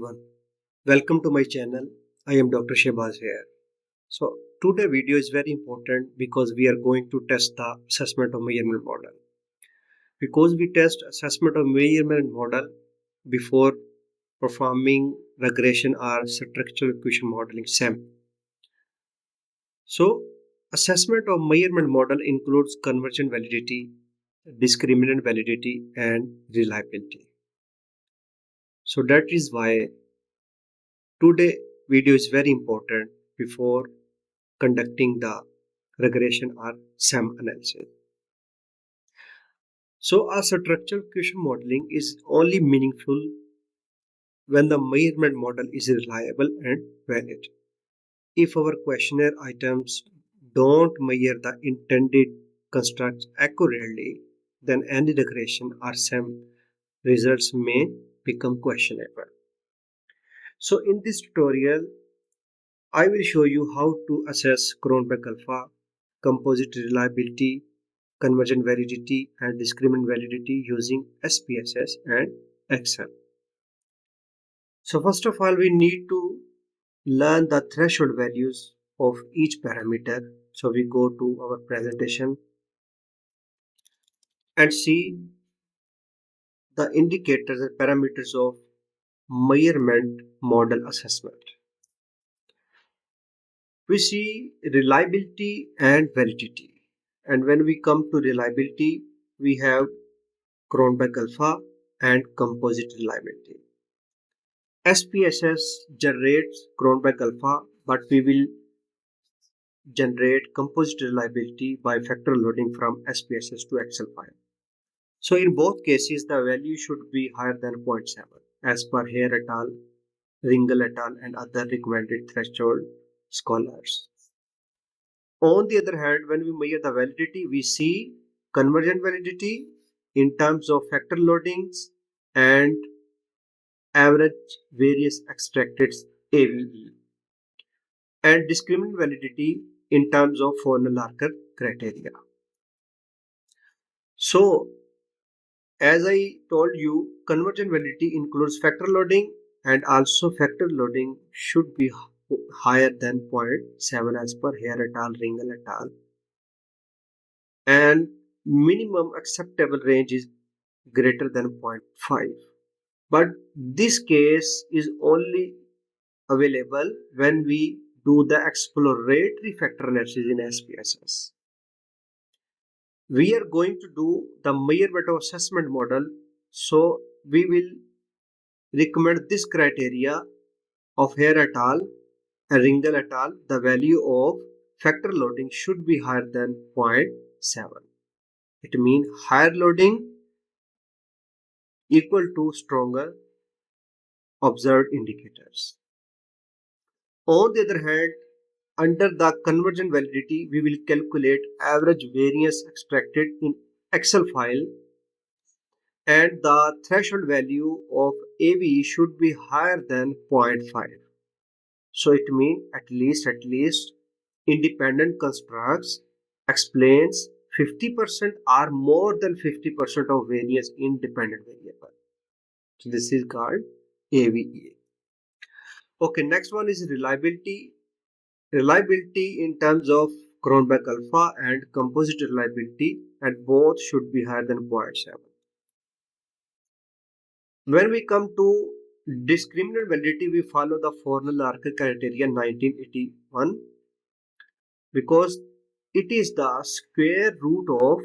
everyone. Welcome to my channel. I am Dr. Shehbaz here. So today video is very important because we are going to test the assessment of measurement model. Because we test assessment of measurement model before performing regression or structural equation modeling SEM. So assessment of measurement model includes convergent validity, discriminant validity and reliability. So that is why today video is very important before conducting the regression or SEM analysis. So a structural equation modeling is only meaningful when the measurement model is reliable and valid. If our questionnaire items don't measure the intended constructs accurately, then any regression or SEM results may become questionable. So in this tutorial, I will show you how to assess Cronbach Alpha, Composite Reliability, Convergent Validity and Discriminant Validity using SPSS and Excel. So first of all, we need to learn the threshold values of each parameter. So we go to our presentation and see the indicators and parameters of measurement model assessment. We see reliability and validity. And when we come to reliability, we have Cronbach Alpha and Composite Reliability. SPSS generates Cronbach Alpha, but we will generate Composite Reliability by factor loading from SPSS to Excel file. So in both cases, the value should be higher than 0.7 as per Hare et al., Ringel et al. And other recommended threshold scholars. On the other hand, when we measure the validity, we see convergent validity in terms of factor loadings and average various extracted AVE, and discriminant validity in terms of Fornell-Larker criteria. So, as I told you, convergent validity includes factor loading, and also factor loading should be higher than 0.7 as per Hare et al., Ringel et al. And minimum acceptable range is greater than 0.5. But this case is only available when we do the exploratory factor analysis in SPSS. We are going to do the measurement of assessment model, so we will recommend this criteria of Hare et al. And Ringel et al. The value of factor loading should be higher than 0.7. It means higher loading equal to stronger observed indicators. On the other hand, under the convergent validity, we will calculate average variance extracted in Excel file, and the threshold value of AVE should be higher than 0.5. So it means at least independent constructs explains 50% or more than 50% of variance in dependent variable. So this is called AVE. Okay, next one is reliability. Reliability in terms of Cronbach Alpha and Composite Reliability, and both should be higher than 0.7. When we come to discriminant validity, we follow the Fornell-Larker criteria 1981 because it is the square root of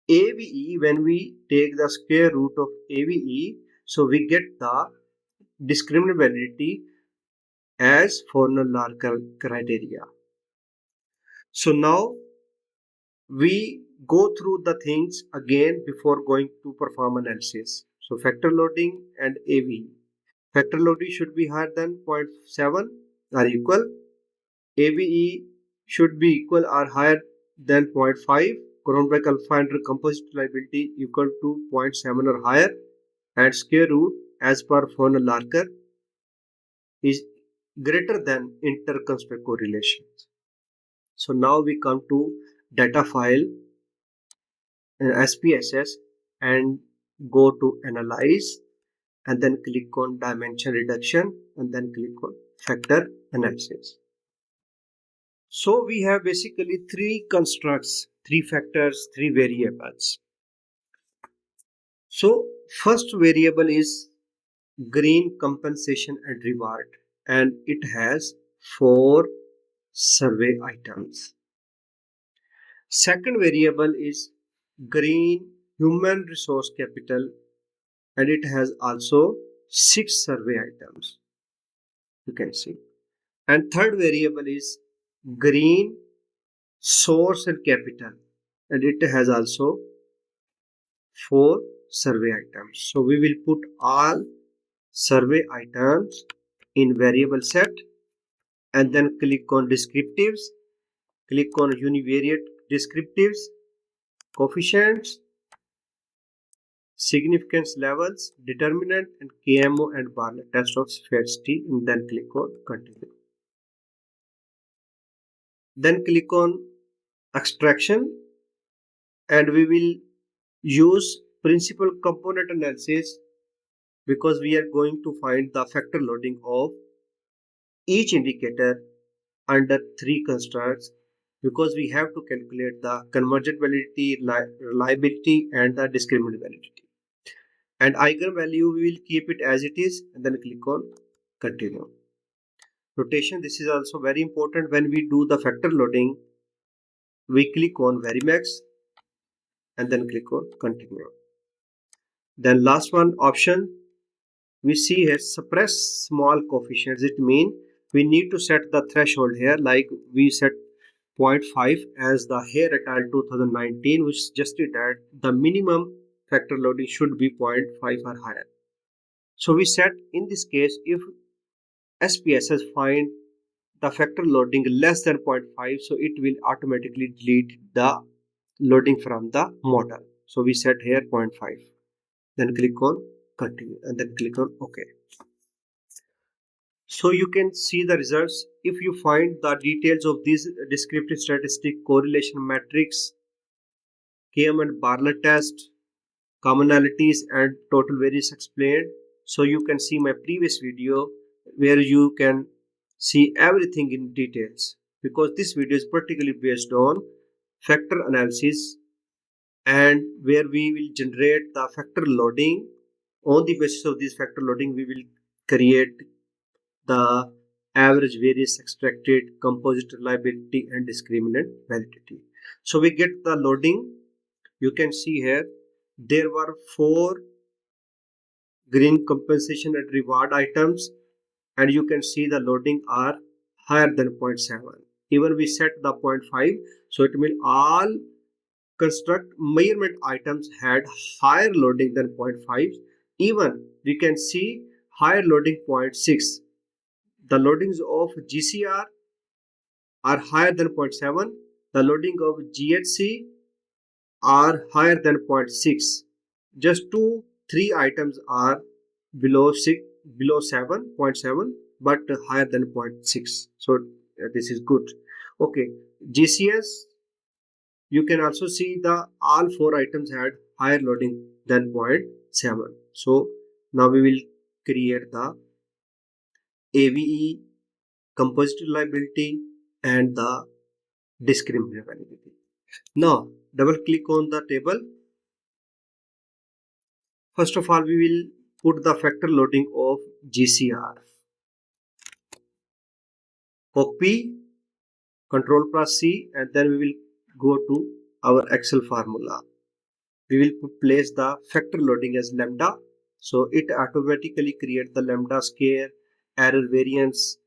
AVE. When we take the square root of AVE, so we get the discriminant validity as Fornell-Larker criteria. So now we go through the things again before going to perform analysis. So factor loading and AVE. Factor loading should be higher than 0.7 or equal. AVE should be equal or higher than 0.5. Cronbach Alpha and Composite Reliability equal to 0.7 or higher. And square root as per Fornell-Larker is greater than interconstruct correlations. So now we come to data file SPSS and go to analyze and then click on dimension reduction, and then click on factor analysis. So we have basically three constructs, three factors, three variables. So first variable is green compensation and reward, and it has 4 survey items. Second variable is green human resource capital, and it has also 6 survey items, you can see. And third variable is green source and capital, and it has also 4 survey items. So we will put all survey items in variable set, and then click on descriptives, click on univariate descriptives, coefficients, significance levels, determinant, and KMO and Bartlett test of scarcity, and then click on continue. Then click on extraction, and we will use principal component analysis because we are going to find the factor loading of each indicator under 3 constructs, because we have to calculate the convergent validity, reliability, and the discriminant validity. And eigenvalue we will keep it as it is, and then click on continue. Rotation, this is also very important. When we do the factor loading, we click on Varimax and then click on continue. Then last one option we see here, suppress small coefficients. It means we need to set the threshold here, like we set 0.5 as the here et al 2019, which suggested that the minimum factor loading should be 0.5 or higher. So we set in this case, if SPSS find the factor loading less than 0.5, so it will automatically delete the loading from the model. So we set here 0.5, then click on continue, and then click on OK. So you can see the results. If you find the details of these descriptive statistic, correlation matrix, KM and Bartlett test, commonalities, and total variance explained, so you can see my previous video where you can see everything in details, because this video is particularly based on factor analysis, and where we will generate the factor loading. On the basis of this factor loading, we will create the average variance extracted, composite reliability, and discriminant validity. So we get the loading. You can see here there were 4 green compensation and reward items, and you can see the loading are higher than 0.7. Even we set the 0.5, so it means all construct measurement items had higher loading than 0.5. Even we can see higher loading 0.6. The loadings of GCR are higher than 0.7. The loading of GHC are higher than 0.6. Just 2-3 items are below 7.7, but higher than 0.6. So this is good. Okay, GCS, you can also see the all 4 items had higher loading than 0.7. So now we will create the AVE, composite reliability, and the discriminant validity. Now double click on the table. First of all, we will put the factor loading of GCR. Copy, Ctrl+C, and then we will go to our Excel formula. We will place the factor loading as lambda. So it automatically creates the lambda square, error variance,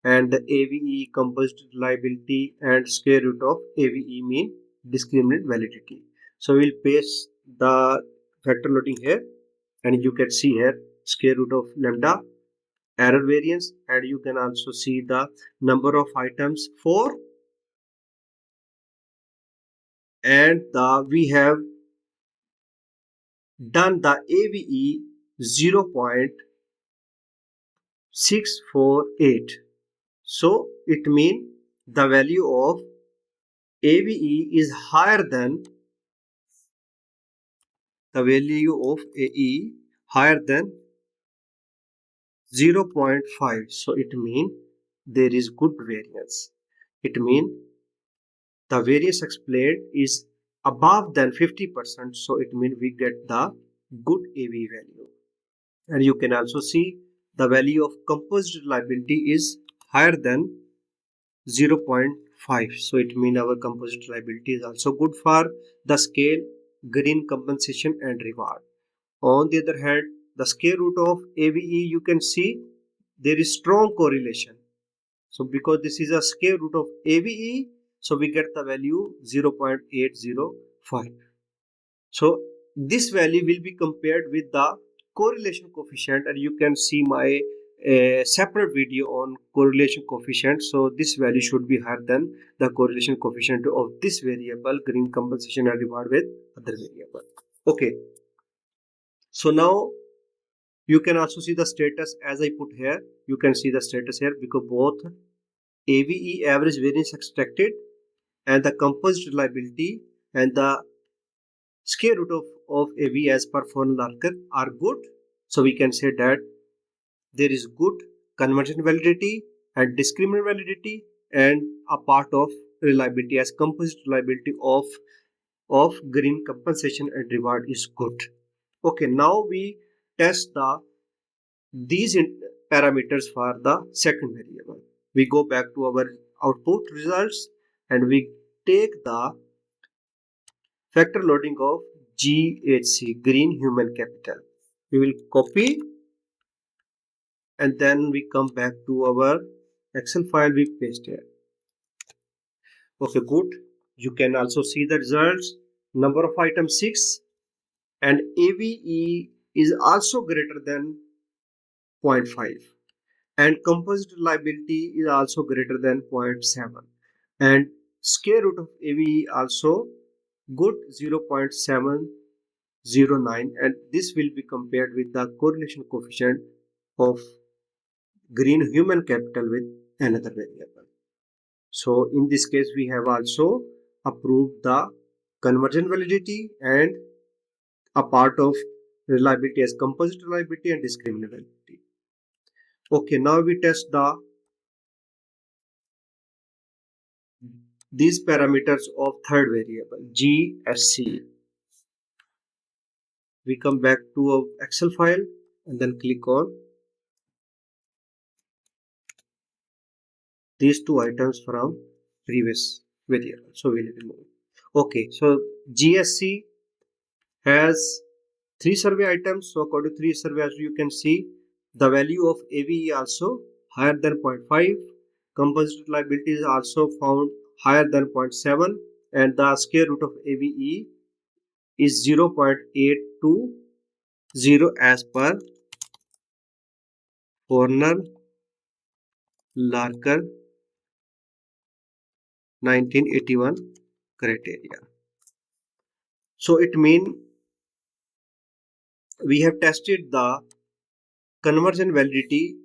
and the AVE, composite reliability, and square root of AVE mean discriminant validity. So we will paste the factor loading here, and you can see here square root of lambda, error variance, and you can also see the number of items 4, and we have done the AVE 0.648. So it means the value of AVE is higher than the value of AE higher than 0.5. So it means there is good variance. It means the variance explained is above than 50%. So it means we get the good AV value. And you can also see the value of composite reliability is higher than 0.5. So it means our composite reliability is also good for the scale green compensation and reward. On the other hand, the square root of AVE, you can see there is strong correlation. So because this is a square root of AVE, so we get the value 0.805. So this value will be compared with the correlation coefficient, and you can see my separate video on correlation coefficient. So this value should be higher than the correlation coefficient of this variable green compensation and reward with other variable. Okay. So now you can also see the status as I put here. You can see the status here because both AVE average variance extracted and the composite reliability and the square root of AV as per Fornell Archer are good. So we can say that there is good convergent validity and discriminant validity and a part of reliability as composite reliability of green compensation and reward is good. Okay, now we test these parameters for the second variable. We go back to our output results and we take the factor loading of GHC, Green Human Capital. We will copy and then we come back to our Excel file, we paste here. Okay, good. You can also see the results. Number of items 6 and AVE is also greater than 0.5 and composite reliability is also greater than 0.7 and square root of AVE also good 0.709 and this will be compared with the correlation coefficient of green human capital with another variable. So in this case we have also approved the convergent validity and a part of reliability as composite reliability and discriminant validity. Okay, now we test these parameters of third variable GSC. We come back to our Excel file and then click on these two items from previous variable. So we'll remove. Okay, so GSC has 3 survey items. So according to 3 surveys, you can see the value of AVE also higher than 0.5. Composite reliability is also found higher than 0.7 and the square root of AVE is 0.820 as per Horner Larker 1981 criteria. So it means we have tested the convergent validity,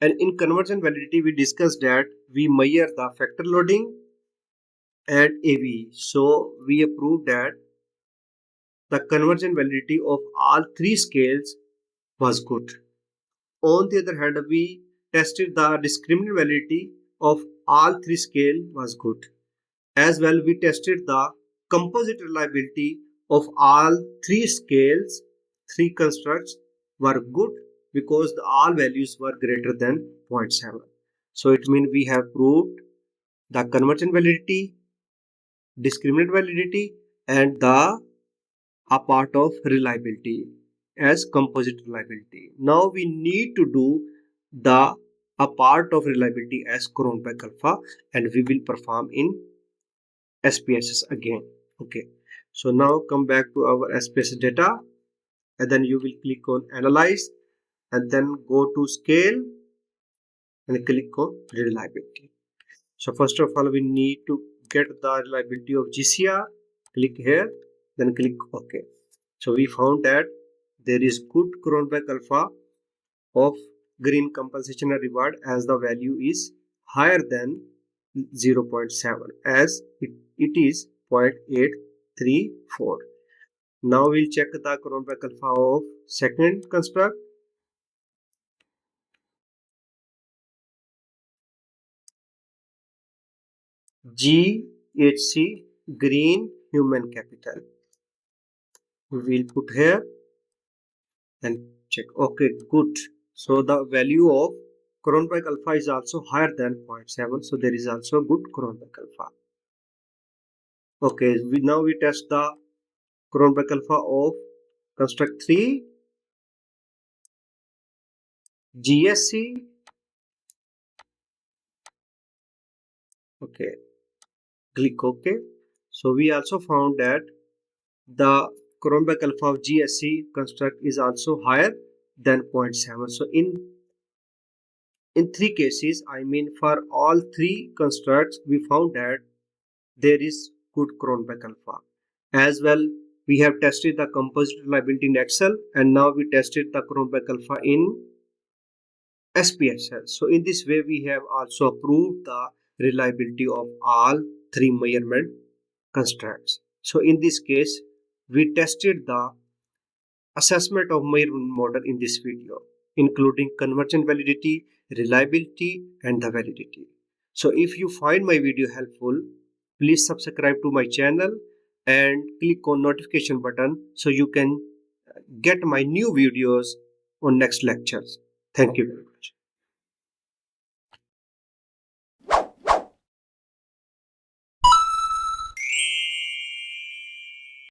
and in convergent validity we discussed that we measure the factor loading and AVE. So we approved that the convergent validity of all 3 scales was good. On the other hand, we tested the discriminant validity of all 3 scales was good. As well, we tested the composite reliability of all 3 scales, 3 constructs were good because all values were greater than 0.7. So it means we have proved the convergent validity, discriminant validity and the a part of reliability as composite reliability. Now we need to do the a part of reliability as Cronbach Alpha and we will perform in SPSS again. Okay, so now come back to our SPSS data and then you will click on analyze and then go to scale and click on reliability. So first of all we need to get the reliability of GCR. Click here, then click OK. So we found that there is good Cronbach Alpha of green compensation and reward as the value is higher than 0.7 as it is 0.834. Now we'll check the Cronbach Alpha of second construct. GHC, green human capital. We will put here and check. Okay, good. So the value of Cronbach alpha is also higher than 0.7. So there is also good Cronbach alpha. Okay, now we test the Cronbach alpha of construct 3, GSC. Okay, click OK. So we also found that the Cronbach alpha of GSC construct is also higher than 0.7. So in three cases, I mean for all three constructs, we found that there is good Cronbach alpha. As well, we have tested the composite reliability in Excel, and now we tested the Cronbach alpha in SPSS. So in this way, we have also proved the reliability of all three measurement constructs. So in this case, we tested the assessment of measurement model in this video, including convergent validity, reliability, and the validity. So if you find my video helpful, please subscribe to my channel and click on notification button so you can get my new videos on next lectures. Thank you.